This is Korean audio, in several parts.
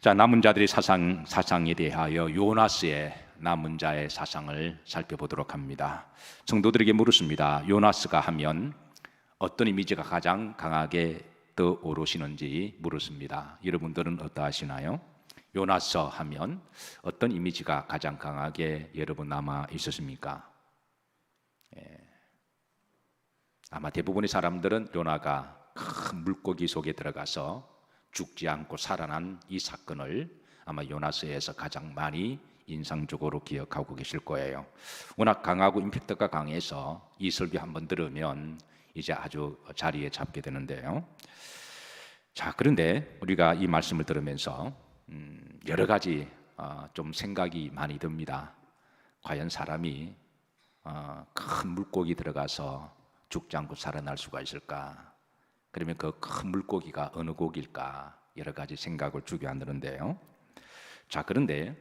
자, 남은 자들의 사상에 대하여 요나스의 남은 자의 사상을 살펴보도록 합니다. 성도들에게 물었습니다. 요나스가 하면 어떤 이미지가 가장 강하게 떠오르시는지 물었습니다. 여러분들은 어떠하시나요? 요나스 하면 어떤 이미지가 가장 강하게 여러분 남아 있었습니까? 아마 대부분의 사람들은 요나가 큰 물고기 속에 들어가서 죽지 않고 살아난 이 사건을 아마 요나스에서 가장 많이 인상적으로 기억하고 계실 거예요. 워낙 강하고 임팩트가 강해서 이 설교 한번 들으면 이제 아주 자리에 잡게 되는데요. 자, 그런데 우리가 이 말씀을 들으면서 여러 가지 좀 생각이 많이 듭니다. 과연 사람이 큰 물고기 들어가서 죽지 않고 살아날 수가 있을까? 그러면 그 큰 물고기가 어느 고기일까? 여러 가지 생각을 주게 하는데요. 자, 그런데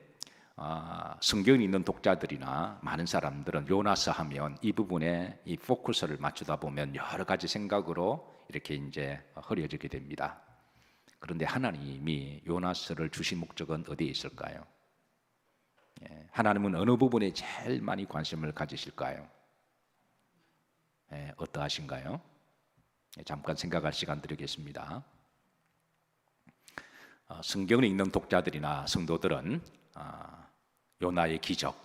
성경이 있는 독자들이나 많은 사람들은 요나스 하면 이 부분에 이 포커스를 맞추다 보면 여러 가지 생각으로 이렇게 이제 흐려지게 됩니다. 그런데 하나님이 요나스를 주신 목적은 어디에 있을까요? 하나님은 어느 부분에 제일 많이 관심을 가지실까요? 어떠하신가요? 잠깐 생각할 시간 드리겠습니다. 성경을 읽는 독자들이나 성도들은 요나의 기적,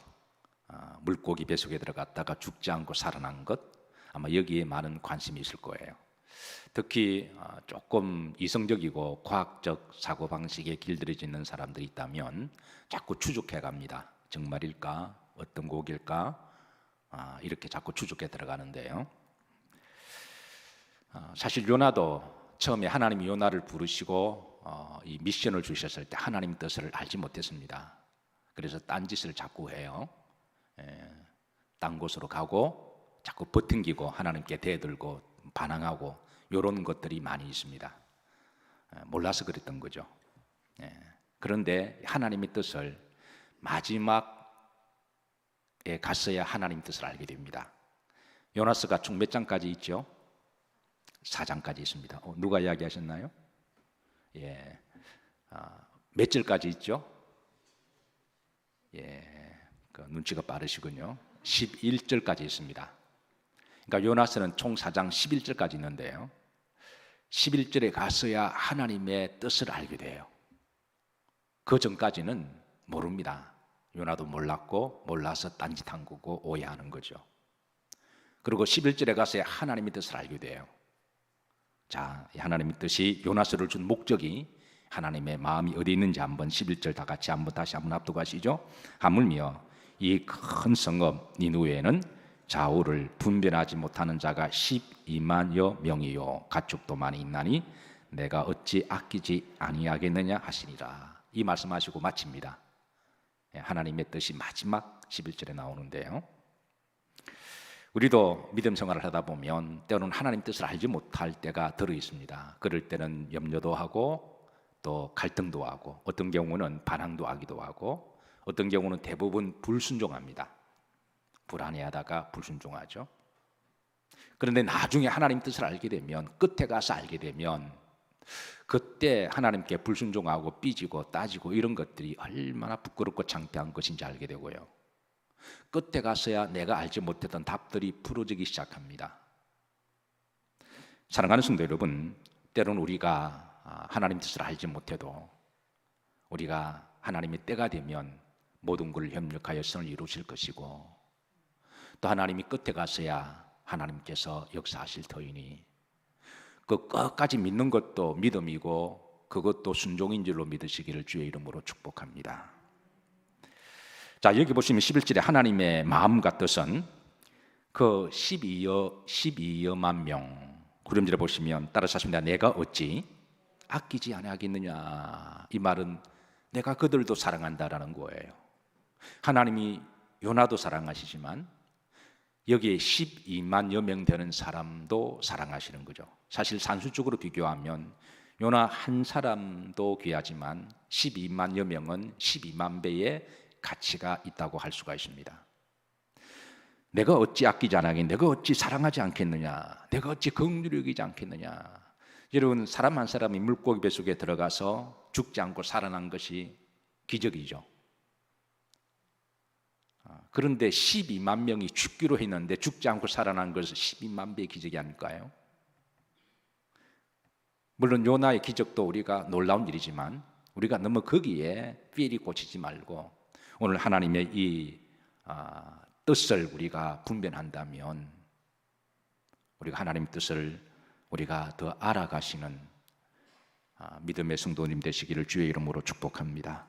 물고기 뱃속에 들어갔다가 죽지 않고 살아난 것, 아마 여기에 많은 관심이 있을 거예요. 특히 조금 이성적이고 과학적 사고방식에 길들여지는 사람들이 있다면 자꾸 추측해 갑니다. 정말일까? 어떤 곡일까? 이렇게 자꾸 추측해 들어가는데요. 사실 요나도 처음에 하나님이 요나를 부르시고 이 미션을 주셨을 때 하나님 뜻을 알지 못했습니다. 그래서 딴짓을 자꾸 해요. 딴 곳으로 가고 자꾸 버팅기고 하나님께 대들고 반항하고 이런 것들이 많이 있습니다. 몰라서 그랬던 거죠. 그런데 하나님의 뜻을 마지막에 갔어야 하나님 뜻을 알게 됩니다. 요나스가 총 몇 장까지 있죠? 4장까지 있습니다. 누가 이야기하셨나요? 몇 절까지 있죠? 그 눈치가 빠르시군요. 11절까지 있습니다. 그러니까 요나스는 총 4장 11절까지 있는데요. 11절에 가서야 하나님의 뜻을 알게 돼요. 그 전까지는 모릅니다. 요나도 몰랐고 몰라서 딴짓한 거고 오해하는 거죠. 그리고 11절에 가서야 하나님의 뜻을 알게 돼요. 자, 하나님의 뜻이 요나스를 준 목적이 하나님의 마음이 어디 있는지 한번 11절 다 같이 다시 한번 합독 하시죠. 하물며 이 큰 성읍 니느웨에는 좌우를 분별하지 못하는 자가 12만여 명이요 가축도 많이 있나니 내가 어찌 아끼지 아니하겠느냐 하시니라. 이 말씀하시고 마칩니다. 하나님의 뜻이 마지막 11절에 나오는데요. 우리도 믿음 생활을 하다 보면 때로는 하나님 뜻을 알지 못할 때가 들어 있습니다. 그럴 때는 염려도 하고 또 갈등도 하고 어떤 경우는 반항도 하기도 하고 어떤 경우는 대부분 불순종합니다. 불안해하다가 불순종하죠. 그런데 나중에 하나님 뜻을 알게 되면 끝에 가서 알게 되면 그때 하나님께 불순종하고 삐지고 따지고 이런 것들이 얼마나 부끄럽고 창피한 것인지 알게 되고요. 끝에 가서야 내가 알지 못했던 답들이 풀어지기 시작합니다. 사랑하는 성도 여러분, 때로는 우리가 하나님 뜻을 알지 못해도 우리가 하나님의 때가 되면 모든 걸 협력하여 선을 이루실 것이고 또 하나님이 끝에 가서야 하나님께서 역사하실 터이니 그 끝까지 믿는 것도 믿음이고 그것도 순종인 줄로 믿으시기를 주의 이름으로 축복합니다. 자, 여기 보시면 11절에 하나님의 마음과 뜻은 그 12여만 명 구름절에 보시면 따라서 하십니다. 내가 어찌 아끼지 아니하겠느냐. 이 말은 내가 그들도 사랑한다라는 거예요. 하나님이 요나도 사랑하시지만 여기에 12만여 명 되는 사람도 사랑하시는 거죠. 사실 산술적으로 비교하면 요나 한 사람도 귀하지만 12만여 명은 12만 배의 가치가 있다고 할 수가 있습니다. 내가 어찌 아끼지 않겠느냐, 내가 어찌 사랑하지 않겠느냐, 내가 어찌 긍휼히 여기지 않겠느냐. 여러분, 사람 한 사람이 물고기 뱃속에 들어가서 죽지 않고 살아난 것이 기적이죠. 그런데 12만 명이 죽기로 했는데 죽지 않고 살아난 것은 12만 배의 기적이 아닐까요? 물론 요나의 기적도 우리가 놀라운 일이지만 우리가 너무 거기에 삘이 꽂히지 말고 오늘 하나님의 이 뜻을 우리가 분별한다면 우리가 하나님의 뜻을 우리가 더 알아가시는 믿음의 성도님 되시기를 주의 이름으로 축복합니다.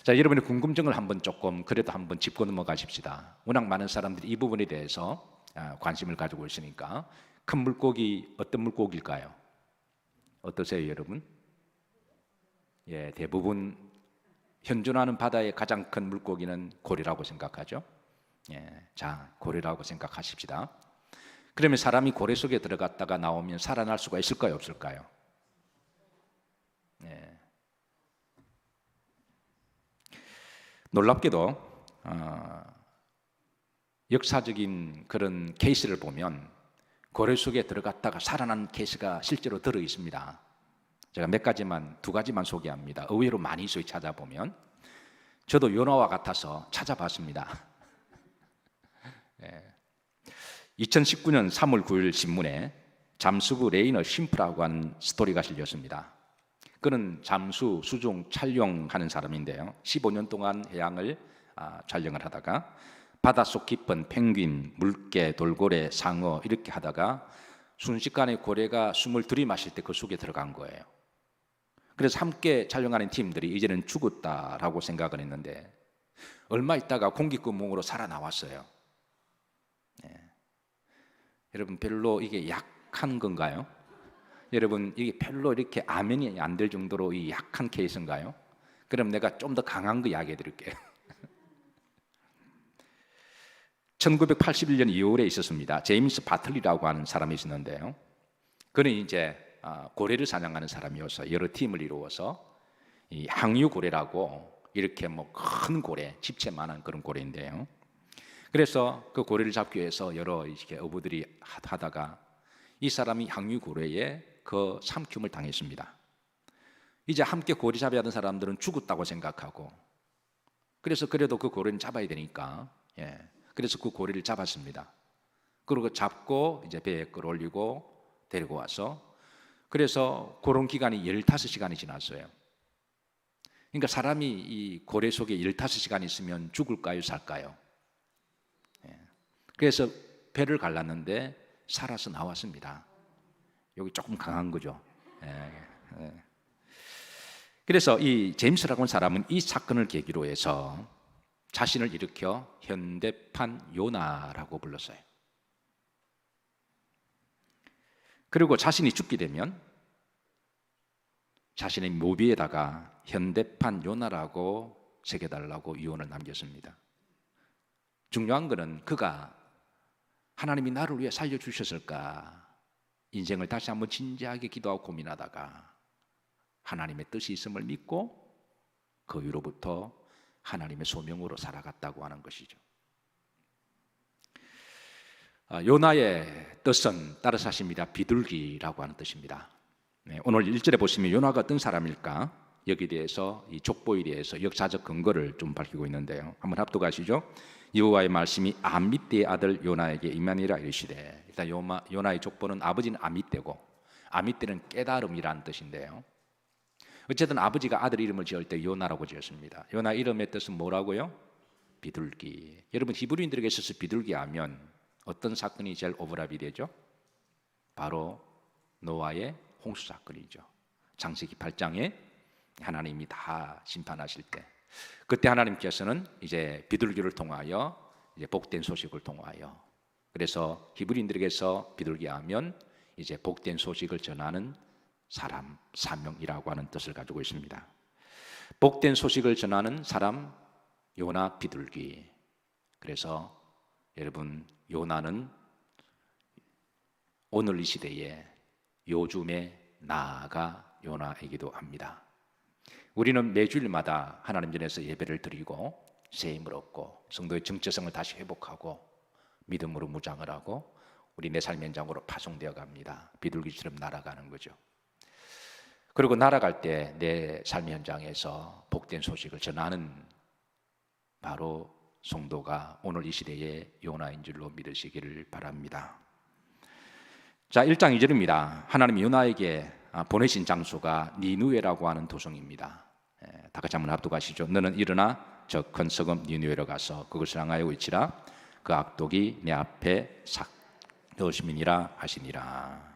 자, 여러분의 궁금증을 한번 조금 그래도 한번 짚고 넘어가십시다. 워낙 많은 사람들이 이 부분에 대해서 관심을 가지고 있으니까 큰 물고기 어떤 물고기일까요? 어떠세요, 여러분? 예, 대부분 현존하는 바다의 가장 큰 물고기는 고래라고 생각하죠. 예, 자, 고래라고 생각하십시다. 그러면 사람이 고래 속에 들어갔다가 나오면 살아날 수가 있을까요, 없을까요? 예. 놀랍게도 역사적인 그런 케이스를 보면 고래 속에 들어갔다가 살아난 케이스가 실제로 들어 있습니다. 제가 두 가지만 소개합니다. 의외로 많이 있어요. 찾아보면 저도 요나와 같아서 찾아봤습니다. 2019년 3월 9일 신문에 잠수부 레이너 심프라고 하는 스토리가 실렸습니다. 그는 잠수, 수중 촬영하는 사람인데요. 15년 동안 해양을 촬영을 하다가 바닷속 깊은 펭귄, 물개, 돌고래, 상어 이렇게 하다가 순식간에 고래가 숨을 들이마실 때 그 속에 들어간 거예요. 그래서 함께 촬영하는 팀들이 이제는 죽었다라고 생각을 했는데 얼마 있다가 공기구멍으로 살아나왔어요. 여러분 별로 이게 약한 건가요? 여러분 이게 별로 이렇게 아멘이 안 될 정도로 이 약한 케이스인가요? 그럼 내가 좀 더 강한 거 이야기해 드릴게요. 1981년 2월에 있었습니다. 제임스 바틀리라고 하는 사람이 있었는데요. 그는 이제 고래를 사냥하는 사람이어서 여러 팀을 이루어서 이 항유고래라고 이렇게 뭐 큰 고래, 집채만한 그런 고래인데요. 그래서 그 고래를 잡기 위해서 여러 이렇게 어부들이 하다가 이 사람이 항유고래에 그 삼킴을 당했습니다. 이제 함께 고래 잡아야 하던 사람들은 죽었다고 생각하고 그래서 그래도 그 고래는 잡아야 되니까 그래서 그 고래를 잡았습니다. 그리고 잡고 이제 배에 끌어올리고 데리고 와서 그래서 그런 기간이 15시간이 지났어요. 그러니까 사람이 이 고래 속에 15시간 있으면 죽을까요, 살까요? 그래서 배를 갈랐는데 살아서 나왔습니다. 여기 조금 강한 거죠. 그래서 이 제임스라고 하는 사람은 이 사건을 계기로 해서 자신을 일으켜 현대판 요나라고 불렀어요. 그리고 자신이 죽게 되면 자신의 묘비에다가 현대판 요나라고 새겨달라고 유언을 남겼습니다. 중요한 것은 그가 하나님이 나를 위해 살려주셨을까 인생을 다시 한번 진지하게 기도하고 고민하다가 하나님의 뜻이 있음을 믿고 그 위로부터 하나님의 소명으로 살아갔다고 하는 것이죠. 요나의 뜻은 따라서 하십니다. 비둘기라고 하는 뜻입니다. 오늘 1절에 보시면 요나가 어떤 사람일까? 여기에 대해서 이 족보에 대해서 역사적 근거를 좀 밝히고 있는데요. 한번 합독하시죠. 여호와의 말씀이 아미떼의 아들 요나에게 임하니라 이르시되, 일단 요나의 족보는 아버지는 아미떼고 아미떼는 깨달음이라는 뜻인데요. 어쨌든 아버지가 아들 이름을 지을 때 요나라고 지었습니다. 요나 이름의 뜻은 뭐라고요? 비둘기. 여러분 히브리인들에게 있어서 비둘기 하면 어떤 사건이 제일 오버랩이 되죠? 바로 노아의 홍수 사건이죠. 창세기 8장에 하나님이 다 심판하실 때 그때 하나님께서는 이제 비둘기를 통하여 이제 복된 소식을 통하여 그래서 히브리인들에게서 비둘기 하면 이제 복된 소식을 전하는 사람, 사명이라고 하는 뜻을 가지고 있습니다. 복된 소식을 전하는 사람, 요나 비둘기. 그래서 여러분 요나는 오늘 이 시대에 요즘의 나아가 요나이기도 합니다. 우리는 매주일마다 하나님 전에서 예배를 드리고 새 힘을 얻고 성도의 정체성을 다시 회복하고 믿음으로 무장을 하고 우리 내 삶의 현장으로 파송되어 갑니다. 비둘기처럼 날아가는 거죠. 그리고 날아갈 때 내 삶의 현장에서 복된 소식을 전하는 바로 성도가 오늘 이 시대의 요나인 줄로 믿으시기를 바랍니다. 자, 1장 2절입니다. 하나님이 요나에게 보내신 장소가 니느웨라고 하는 도성입니다. 다 같이 한번 합독하시죠. 너는 일어나 저 큰 성읍 니느웨로 가서 그것을 향하여 외치라. 그 악독이 내 앞에 삭 넣으심이니라 하시니라.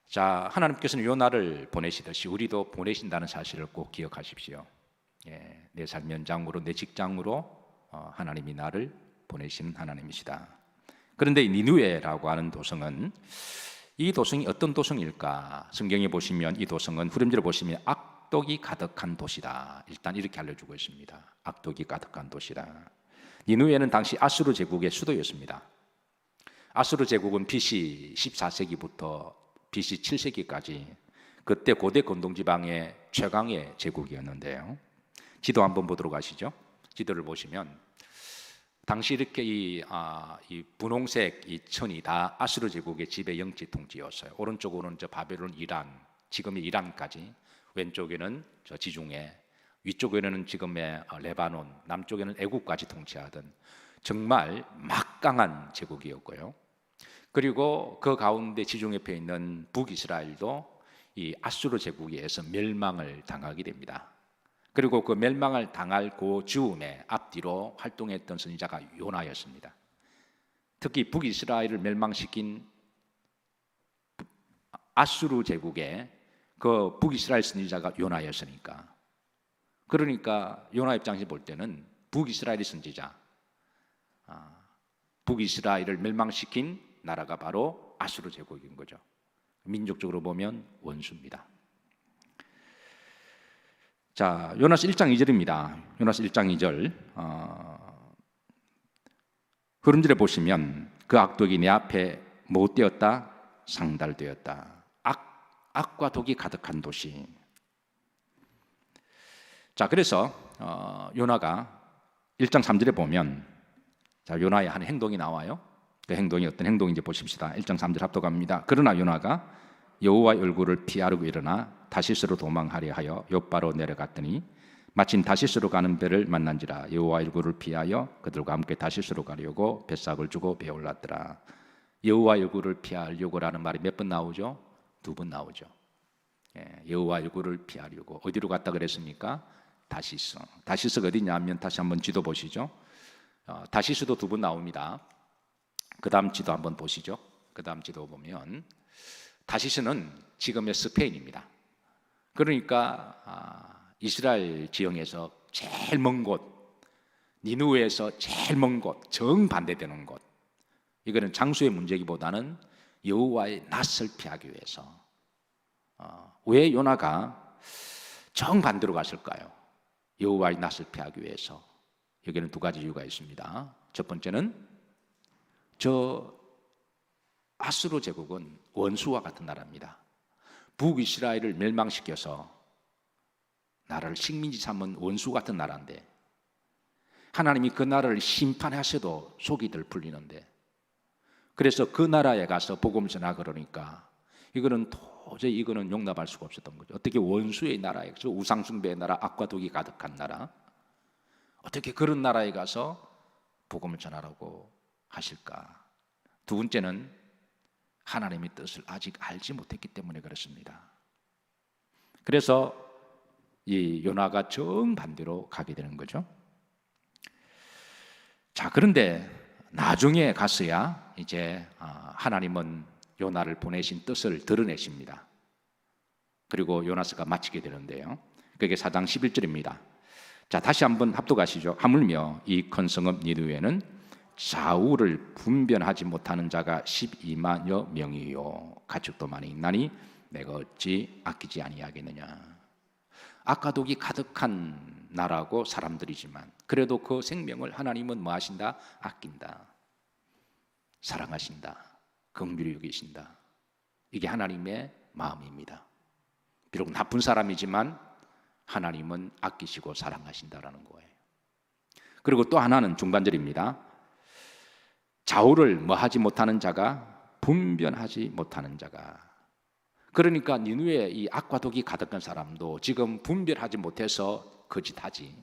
자, 하나님께서는 요나를 보내시듯이 우리도 보내신다는 사실을 꼭 기억하십시오. 내 삶 현장으로, 내 직장으로 하나님이 나를 보내신 하나님이시다. 그런데 이 니느웨라고 하는 도성은, 이 도성이 어떤 도성일까? 성경에 보시면 이 도성은 후렴지를 보시면 악독이 가득한 도시다. 일단 이렇게 알려주고 있습니다. 악독이 가득한 도시다. 니느웨는 당시 아수르 제국의 수도였습니다. 아수르 제국은 BC 14세기부터 BC 7세기까지 그때 고대 건동지방의 최강의 제국이었는데요. 지도 한번 보도록 하시죠. 지도를 보시면 당시 이렇게 이 분홍색 이 천이 다 아수르 제국의 지배 영지 통지였어요. 오른쪽으로는 저 바벨론, 이란, 지금의 이란까지, 왼쪽에는 저 지중해, 위쪽에는 지금의 레바논, 남쪽에는 애국까지 통치하던 정말 막강한 제국이었고요. 그리고 그 가운데 지중 옆에 있는 북이스라엘도 이 아수르 제국에 의해서 멸망을 당하게 됩니다. 그리고 그 멸망을 당할 그 즈음에 앞뒤로 활동했던 선지자가 요나였습니다. 특히 북이스라엘을 멸망시킨 아수르 제국의 그 북이스라엘 선지자가 요나였으니까, 그러니까 요나 입장에서 볼 때는 북이스라엘의 선지자, 북이스라엘을 멸망시킨 나라가 바로 아수르 제국인 거죠. 민족적으로 보면 원수입니다. 자, 요나서 1장 2절입니다. 요나서 1장 2절 흐름질에 보시면 그 악독이 내 앞에 못되었다, 상달되었다. 악과 독이 가득한 도시. 자, 그래서 요나가 1장 3절에 보면, 자, 요나의 한 행동이 나와요. 그 행동이 어떤 행동인지 보십시다. 1장 3절 합독합니다. 그러나 요나가 여호와의 얼굴을 피하려고 일어나 다시스로 도망하려 하여 욥바로 내려갔더니 마침 다시스로 가는 배를 만난지라. 여호와의 얼굴을 피하여 그들과 함께 다시스로 가려고 뱃삭을 주고 배에 올랐더라. 여호와의 얼굴을 피하려고라는 말이 몇 번 나오죠? 2번 나오죠. 여호와의 얼굴을 피하려고. 어디로 갔다 그랬습니까? 다시스. 다시스가 어디냐면 다시 한번 지도 보시죠. 다시스도 2번 나옵니다. 그 다음 지도 한번 보시죠. 그 다음 지도 보면 다시스는 지금의 스페인입니다. 그러니까 이스라엘 지형에서 제일 먼 곳, 니느웨에서 제일 먼 곳, 정반대되는 곳. 이거는 장소의 문제기보다는 여호와의 낯을 피하기 위해서. 왜 요나가 정반대로 갔을까요? 여호와의 낯을 피하기 위해서. 여기는 2가지 이유가 있습니다. 첫 번째는 저 아수르 제국은 원수와 같은 나라입니다. 북이스라엘을 멸망시켜서 나라를 식민지 삼은 원수 같은 나라인데, 하나님이 그 나라를 심판하셔도 속이 덜 풀리는데, 그래서 그 나라에 가서 복음을 전하 그러니까 이거는 도저히 이거는 용납할 수가 없었던 거죠. 어떻게 원수의 나라에, 저 우상숭배의 나라, 악과 독이 가득한 나라, 어떻게 그런 나라에 가서 복음을 전하라고 하실까? 2 번째는 하나님의 뜻을 아직 알지 못했기 때문에 그렇습니다. 그래서 이 요나가 정반대로 가게 되는 거죠. 자, 그런데 나중에 가서야 이제 하나님은 요나를 보내신 뜻을 드러내십니다. 그리고 요나서가 마치게 되는데요. 그게 4장 11절입니다. 자, 다시 한번 합독하시죠. 하물며 이 큰 성읍 니느웨는 좌우를 분별하지 못하는 자가 12만여 명이요 가축도 많이 있나니 내가 어찌 아끼지 아니하겠느냐. 악과 독이 가득한 나라고 사람들이지만 그래도 그 생명을 하나님은 뭐 하신다? 아낀다, 사랑하신다, 긍휼히 여기신다. 이게 하나님의 마음입니다. 비록 나쁜 사람이지만 하나님은 아끼시고 사랑하신다라는 거예요. 그리고 또 하나는 중반절입니다. 좌우를 뭐 하지 못하는 자가, 분별하지 못하는 자가. 그러니까 니느웨에 이 악과 독이 가득한 사람도 지금 분별하지 못해서 거짓하지,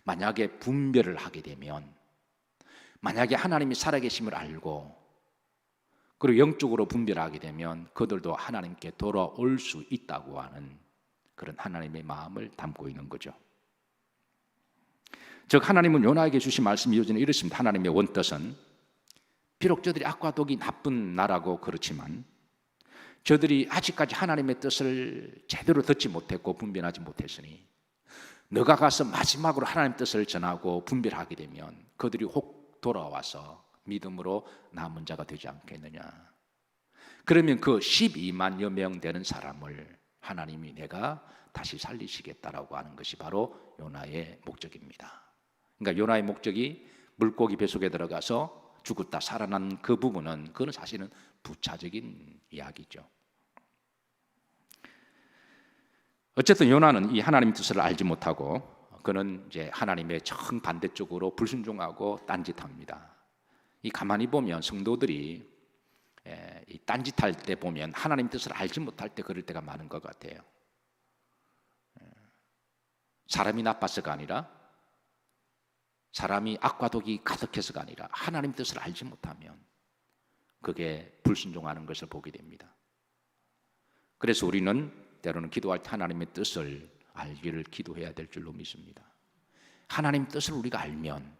만약에 분별을 하게 되면, 만약에 하나님이 살아계심을 알고 그리고 영적으로 분별하게 되면 그들도 하나님께 돌아올 수 있다고 하는 그런 하나님의 마음을 담고 있는 거죠. 즉 하나님은 요나에게 주신 말씀이 이어지는 이렇습니다. 하나님의 원뜻은 비록 저들이 악과 독이 나쁜 나라고 그렇지만 저들이 아직까지 하나님의 뜻을 제대로 듣지 못했고 분별하지 못했으니 너가 가서 마지막으로 하나님의 뜻을 전하고 분별하게 되면 그들이 혹 돌아와서 믿음으로 남은 자가 되지 않겠느냐. 그러면 그 12만여 명 되는 사람을 하나님이 내가 다시 살리시겠다라고 하는 것이 바로 요나의 목적입니다. 그러니까 요나의 목적이 물고기 뱃속에 들어가서 죽었다 살아난 그 부분은 그건 사실은 부차적인 이야기죠. 어쨌든 요나는 이 하나님의 뜻을 알지 못하고 그는 이제 하나님의 정반대쪽으로 불순종하고 딴짓합니다. 이 가만히 보면 성도들이 이 딴짓할 때 보면 하나님 뜻을 알지 못할 때 그럴 때가 많은 것 같아요. 사람이 나빠서가 아니라, 사람이 악과 독이 가득해서가 아니라 하나님 뜻을 알지 못하면 그게 불순종하는 것을 보게 됩니다. 그래서 우리는 때로는 기도할 때 하나님의 뜻을 알기를 기도해야 될 줄로 믿습니다. 하나님 뜻을 우리가 알면,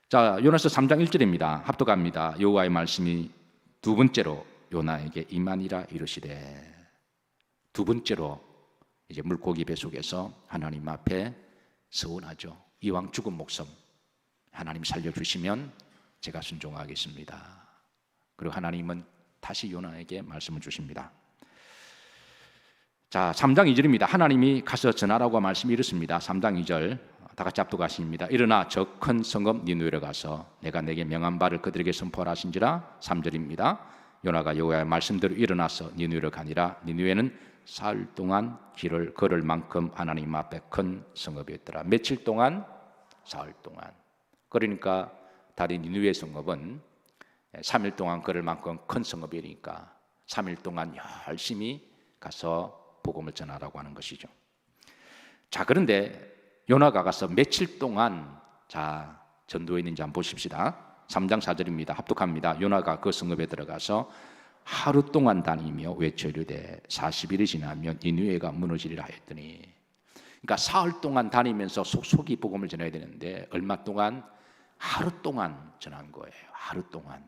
자, 요나서 3장 1절입니다. 합독합니다. 여호와의 말씀이 두 번째로 요나에게 임하니라 이르시되, 두 번째로 이제 물고기 뱃속에서 하나님 앞에 서원하죠. 이왕 죽은 목숨 하나님 살려주시면 제가 순종하겠습니다. 그리고 하나님은 다시 요나에게 말씀을 주십니다. 자, 3장 2절입니다. 하나님이 가서 전하라고 말씀이 이렇습니다. 3장 2절 다 같이 합독하십니다. 일어나 저 큰 성읍 니느웨로 가서 내가 내게 명한 바를 그들에게 선포하라 하신지라. 3절입니다. 요나가 여호와의 말씀대로 일어나서 니느웨로 가니라. 니느웨는 사흘 동안 길을 걸을 만큼 하나님 앞에 큰 성읍이었더라. 며칠 동안? 사흘 동안. 그러니까 다른 니느웨 성읍은 3일 동안 걸을 만큼 큰 성읍이니까 3일 동안 열심히 가서 복음을 전하라고 하는 것이죠. 자, 그런데 요나가 가서 며칠 동안 자 전도했는지 한번 보십시다. 3장 4절입니다. 합독합니다. 요나가 그 성읍에 들어가서 하루 동안 다니며 외쳐 이르되 40일이 지나면 니느웨가 무너지리라 했더니, 그러니까 사흘 동안 다니면서 속속이 복음을 전해야 되는데 얼마 동안? 하루 동안 전한 거예요. 하루 동안.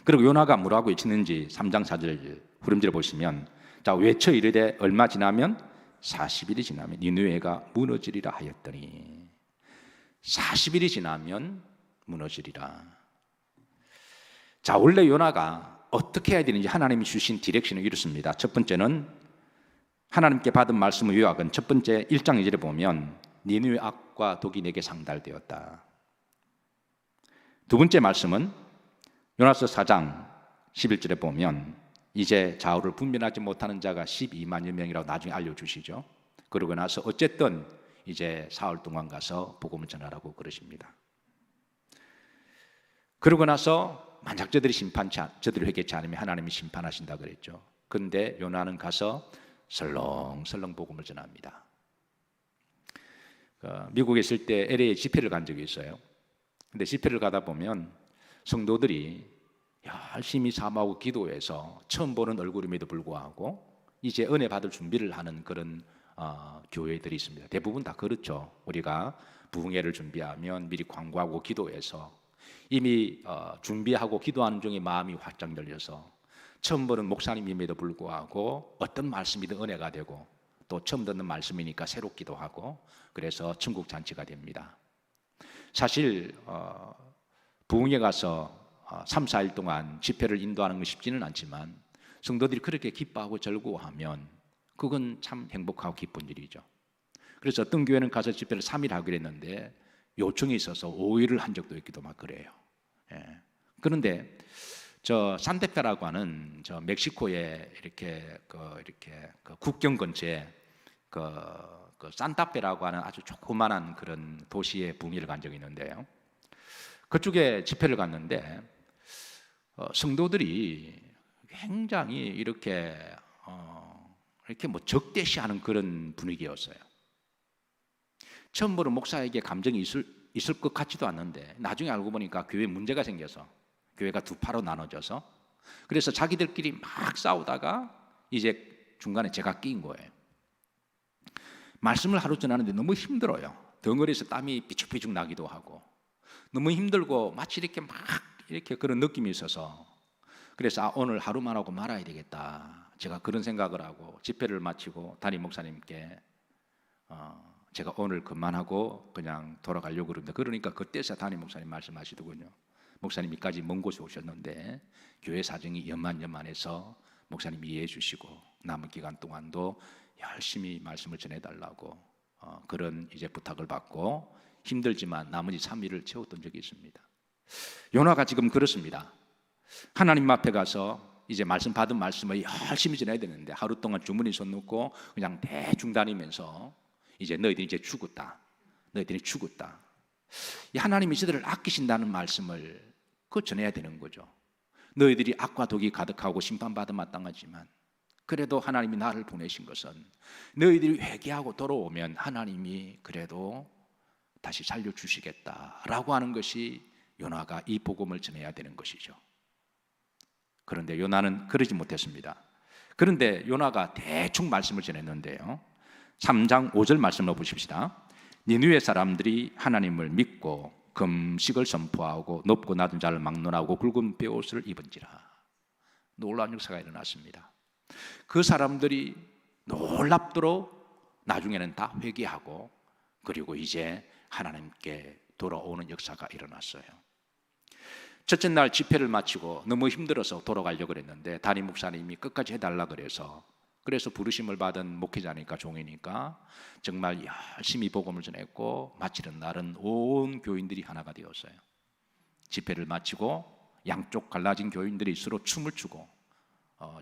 그리고 요나가 뭐라고 외치는지 3장 4절 후렴지를 보시면, 자 외쳐 이르되 얼마 지나면? 40일이 지나면 니느웨가 무너지리라 하였더니, 40일이 지나면 무너지리라. 자, 원래 요나가 어떻게 해야 되는지 하나님이 주신 디렉션은 이렇습니다. 첫 번째는 하나님께 받은 말씀의 요약은 첫 번째 1장 2절에 보면 니느웨 악과 독이 내게 상달되었다. 두 번째 말씀은 요나서 4장 11절에 보면 이제 좌우를 분별하지 못하는 자가 12만여 명이라고 나중에 알려주시죠. 그러고 나서 어쨌든 이제 사흘 동안 가서 복음을 전하라고 그러십니다. 그러고 나서 만약 저들이 저들이 회개치 않으면 하나님이 심판하신다 그랬죠. 그런데 요나는 가서 설렁설렁 복음을 전합니다. 미국에 있을 때 LA에 집회를 간 적이 있어요. 근데 집회를 가다 보면 성도들이 열심히 사모하고 기도해서 처음 보는 얼굴임에도 불구하고 이제 은혜 받을 준비를 하는 그런 교회들이 있습니다. 대부분 다 그렇죠. 우리가 부흥회를 준비하면 미리 광고하고 기도해서 이미 준비하고 기도하는 중에 마음이 활짝 열려서 처음 보는 목사님임에도 불구하고 어떤 말씀이든 은혜가 되고 또 처음 듣는 말씀이니까 새롭기도 하고 그래서 천국 잔치가 됩니다. 사실 부흥회 가서 3, 4일 동안 집회를 인도하는 건 쉽지는 않지만 성도들이 그렇게 기뻐하고 즐거워하면 그건 참 행복하고 기쁜 일이죠. 그래서 어떤 교회는 가서 집회를 3일 하기로 했는데 요청이 있어서 5일을 한 적도 있기도 막 그래요. 그런데 저 산타페라고 하는 저 멕시코에 이렇게 국경 근처에 그 산타페라고 하는 아주 조그만한 그런 도시에 부흥회를 간 적이 있는데요. 그쪽에 집회를 갔는데 성도들이 굉장히 이렇게 뭐 적대시하는 그런 분위기였어요. 처음으로 목사에게 감정이 있을 것 같지도 않는데 나중에 알고 보니까 교회에 문제가 생겨서 교회가 두 파로 나눠져서 그래서 자기들끼리 막 싸우다가 이제 중간에 제가 끼인 거예요. 말씀을 하루 전하는데 너무 힘들어요. 덩어리에서 땀이 삐죽삐죽 나기도 하고 너무 힘들고 마치 이렇게 막 이렇게 그런 느낌이 있어서 그래서 오늘 하루만 하고 말아야 되겠다. 제가 그런 생각을 하고 집회를 마치고 담임 목사님께 제가 오늘 그만하고 그냥 돌아가려고 그러는데 그러니까 그때서 담임 목사님 말씀하시더군요. 목사님이까지 먼 곳에 오셨는데 교회 사정이 연만연만해서 목사님이 이해해 주시고 남은 기간 동안도 열심히 말씀을 전해달라고 그런 이제 부탁을 받고 힘들지만 나머지 3일을 채웠던 적이 있습니다. 요나가 지금 그렇습니다. 하나님 앞에 가서 이제 말씀 받은 말씀을 열심히 전해야 되는데 하루 동안 주머니 손 놓고 그냥 대충 다니면서 이제 너희들이 이제 죽었다. 너희들이 죽었다. 하나님이 저들을 아끼신다는 말씀을 전해야 되는 거죠. 너희들이 악과 독이 가득하고 심판받아 마땅하지만 그래도 하나님이 나를 보내신 것은 너희들이 회개하고 돌아오면 하나님이 그래도 다시 살려주시겠다라고 하는 것이 요나가 이 복음을 전해야 되는 것이죠. 그런데 요나는 그러지 못했습니다. 그런데 요나가 대충 말씀을 전했는데요. 3장 5절 말씀을 보십시다. 니느웨 사람들이 하나님을 믿고 금식을 선포하고 높고 낮은 자를 막론하고 굵은 베옷을 입은지라. 놀라운 역사가 일어났습니다. 그 사람들이 놀랍도록 나중에는 다 회개하고 그리고 이제 하나님께 돌아오는 역사가 일어났어요. 첫째 날 집회를 마치고 너무 힘들어서 돌아가려고 그랬는데 담임 목사님이 끝까지 해달라 그래서 부르심을 받은 목회자니까 종이니까 정말 열심히 복음을 전했고 마치는 날은 온 교인들이 하나가 되었어요. 집회를 마치고 양쪽 갈라진 교인들이 서로 춤을 추고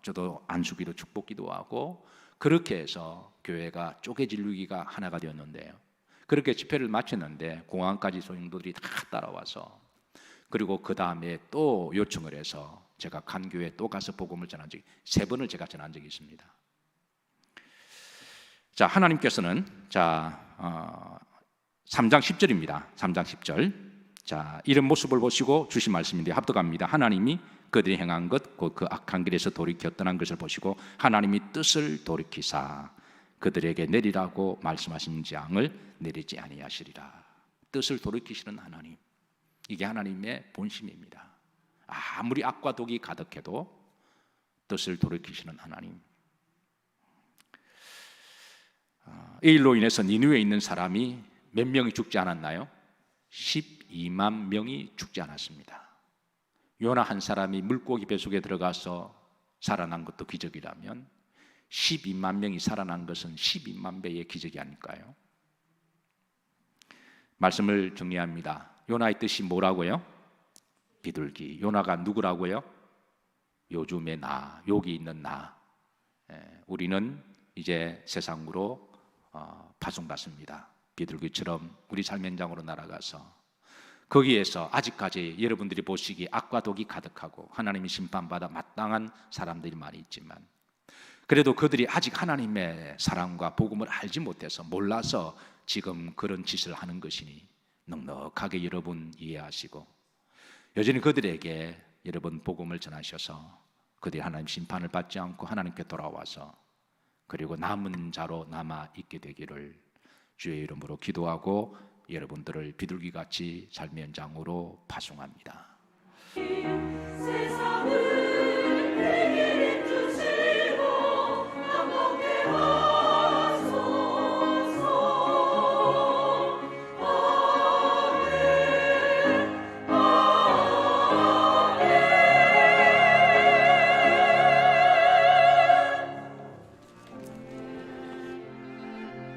저도 안수기도 축복기도 하고 그렇게 해서 교회가 쪼개질 위기가 하나가 되었는데요. 그렇게 집회를 마쳤는데 공항까지 성도들이 다 따라와서 그리고 그 다음에 또 요청을 해서 제가 간 교회에 또 가서 복음을 전한 적이 3번을 제가 전한 적이 있습니다. 자, 하나님께서는 3장 10절입니다. 3장 10절. 자, 이런 모습을 보시고 주신 말씀인데 합독합니다. 하나님이 그들이 행한 것 곧 그 악한 길에서 돌이켜 떠난 것을 보시고 하나님이 뜻을 돌이키사 그들에게 내리라고 말씀하신 재앙을 내리지 아니하시리라. 뜻을 돌이키시는 하나님, 이게 하나님의 본심입니다. 아무리 악과 독이 가득해도 뜻을 돌이키시는 하나님. 이 일로 인해서 니느웨에 있는 사람이 몇 명이 죽지 않았나요? 12만 명이 죽지 않았습니다. 요나 한 사람이 물고기 뱃속에 들어가서 살아난 것도 기적이라면 12만 명이 살아난 것은 12만 배의 기적이 아닐까요? 말씀을 정리합니다. 요나의 뜻이 뭐라고요? 비둘기. 요나가 누구라고요? 요즘의 나, 여기 있는 나. 우리는 이제 세상으로 파송받습니다. 비둘기처럼 우리 삶의 현장으로 날아가서 거기에서 아직까지 여러분들이 보시기에 악과 독이 가득하고 하나님이 심판받아 마땅한 사람들이 많이 있지만 그래도 그들이 아직 하나님의 사랑과 복음을 알지 못해서 몰라서 지금 그런 짓을 하는 것이니 넉넉하게 여러분 이해하시고 여전히 그들에게 여러분 복음을 전하셔서 그들이 하나님 심판을 받지 않고 하나님께 돌아와서 그리고 남은 자로 남아 있게 되기를 주의 이름으로 기도하고 여러분들을 비둘기같이 삶의 현장으로 파송합니다.